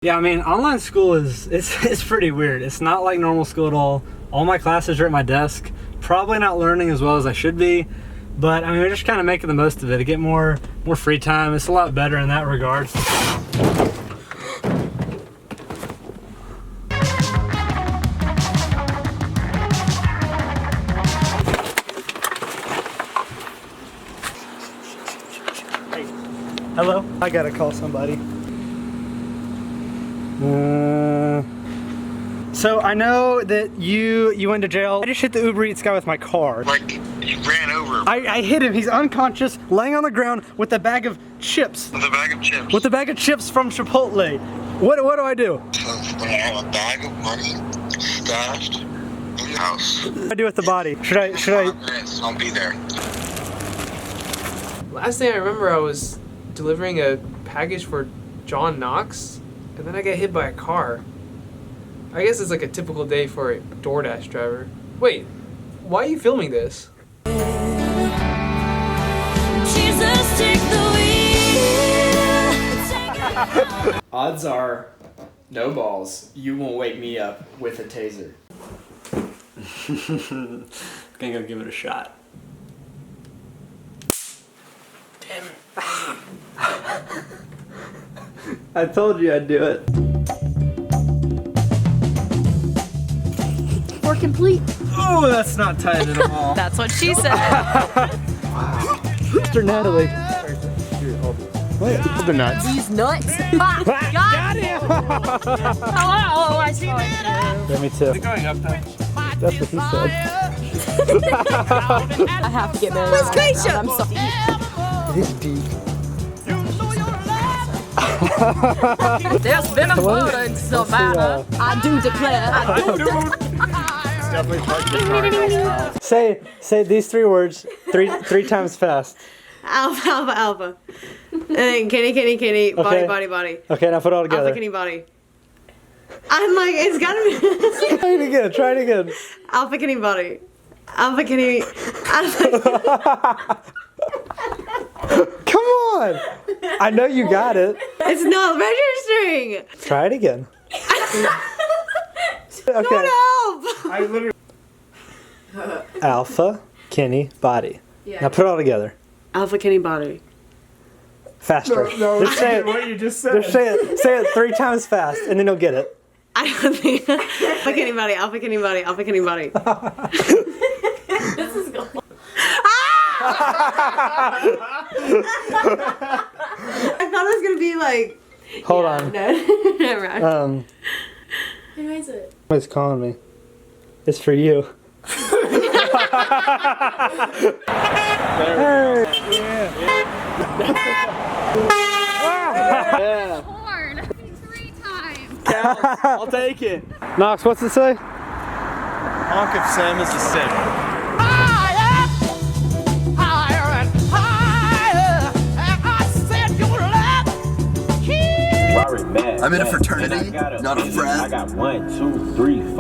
Yeah, I mean, online school it's pretty weird. It's not like normal school at all. All my classes are at my desk. Probably not learning as well as I should be, but I mean, we're just kind of making the most of it. To get more free time. It's a lot better in that regard. Hey, hello. I gotta call somebody. So I know that you went to jail. I just hit the Uber Eats guy with my car. Like, you ran over him. I hit him. He's unconscious, laying on the ground with a bag of chips. With a bag of chips. With a bag of chips from Chipotle. What do I do? So, when I have a bag of money stashed in the house. What do I do with the body? Should I? 5 minutes, I'll be there. Last thing I remember, I was delivering a package for John Knox, and then I got hit by a car. I guess it's like a typical day for a Doordash driver. Wait, why are you filming this? Jesus, take the wheel. Odds are, no balls, you won't wake me up with a taser. Gonna go give it a shot. Damn it. I told you I'd do it. We're complete. Oh, that's not tight at all. That's what she said. Wow. Mr. Natalie. Wait, the nuts. These nuts. Got him. Hello, I saw you. Yeah, me too. Going up there. That's what he said. I have to get married. Let's Keisha. I'm sorry. He's deep. There's been a flood in Savannah. I do declare. I do declare. Say these 3 words three times fast. Alpha, alpha, alpha. And then kitty, kitty, kitty, body, Okay. body, body. Okay, now put it all together. Alpha, kitty, body. I'm like, it's gotta be. Try it again. Try it again. Alpha, kitty, body. Alpha, kitty. Alpha. Come on. I know you got it. It's not registering. Try it again. Okay. Don't help. I literally. Alpha, Kenny, body. Now put it all together. Alpha, kitty, body. Faster. Just say it. What you just said. Just say it 3 times fast, and then you'll get it. I don't think. Alpha, kitty, body. Alpha, kitty, body. Alpha, kitty, body. This is going. I thought it was gonna be like. Hold on. No, never mind. Who is it? Somebody's calling me. It's for you. Yeah. Horn. 3 times. I'll take it. Knox, what's it say? Honk if Sam is a sim. I'm in a fraternity, not a frat. I got 1, 2, 3, 4.